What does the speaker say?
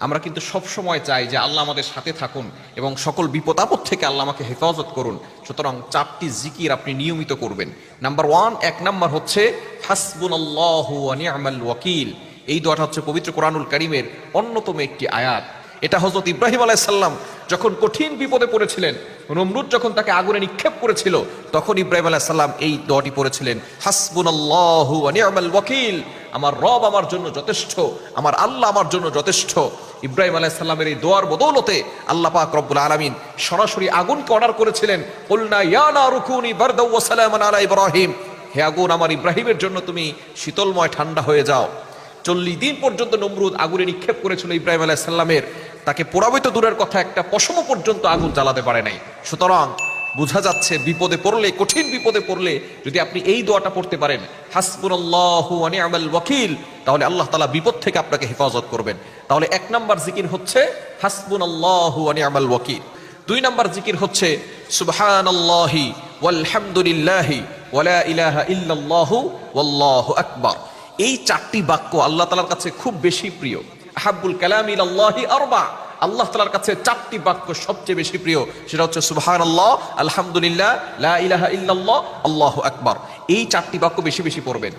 আমরা কিন্তু সব সময় চাই যে আল্লাহ আমাদের সাথে থাকুন এবং সকল বিপদ আপদ থেকে আল্লাহ আমাকে হেফাজত করুন। সুতরাং 4টি জিকির আপনি নিয়মিত করবেন। নাম্বার 1, 1 নাম্বার হচ্ছে হাসবুনাল্লাহু ওয়া নি'মাল ওয়াকিল। এই দোয়াটা হচ্ছে পবিত্র কোরআনুল কারীমের অন্যতম একটি আয়াত। এটা হযরত ইব্রাহিম আলাইহিস সালাম যখন কঠিন বিপদে পড়েছিলেন, নমরুদ যখন তাকে আগুনে নিক্ষেপ করেছিল, তখন ইব্রাহিম আলাইহিস সালাম এই দোয়াটি পড়েছিলেন, হাসবুনাল্লাহু ওয়া নি'মাল ওয়াকিল। আমার রব আমার জন্য যথেষ্ট, আমার আল্লাহ আমার জন্য যথেষ্ট। ইব্রাহিম আলাইহিস সালামের এই দোয়ার বদৌলতে আল্লাহ পাক রব্বুল আলামিন সরাসরি আগুনকে অর্ডার করেছিলেন, কুলনা ইয়া নারু কুনি বারদাও ওয়া সালামান আলা ইব্রাহিম। হে আগুন, আমার ইব্রাহিমের জন্য তুমি শীতলময় ঠান্ডা হয়ে যাও। 40 দিন পর্যন্ত নমরুদ আগুনে নিক্ষেপ করেছিল ইব্রাহিম আলাইহিস সালামের, তাকে পোড়াবিত দূরের কথা, একটা পশম পর্যন্ত আগুন জ্বালাতে পারে নাই। সুতরাং বোঝা যাচ্ছে বিপদে পড়লে, কঠিন বিপদে পড়লে যদি আপনি এই দোয়াটা পড়তে পারেন, হাসবুনাল্লাহু ওয়া নি'মাল ওয়াকিল, তাহলে আল্লাহ তাআলা বিপদ থেকে আপনাকে হেফাজত করবেন। তাহলে 1 নাম্বার জিকির হচ্ছে হাসবুনাল্লাহু ওয়া নি'মাল ওয়াকিল। 2 নাম্বার জিকির হচ্ছে সুবহানাল্লাহি ওয়ালহামদুলিল্লাহি ওয়া লা ইলাহা ইল্লাল্লাহু ওয়াল্লাহু আকবার। এই 4টি বাক্য আল্লাহ তাআলার কাছে খুব বেশি প্রিয়। আহাব্বুল কালামি ইলাল্লাহি আরবা। আল্লাহ তাআলার কাছে 4টি বাক্য সবচেয়ে বেশি প্রিয়, সেটা হচ্ছে সুবহানাল্লাহ, আলহামদুলিল্লাহ, লা ইলাহা ইল্লাল্লাহ, আল্লাহু আকবার। এই 4টি বাক্য বেশি বেশি পড়বেন।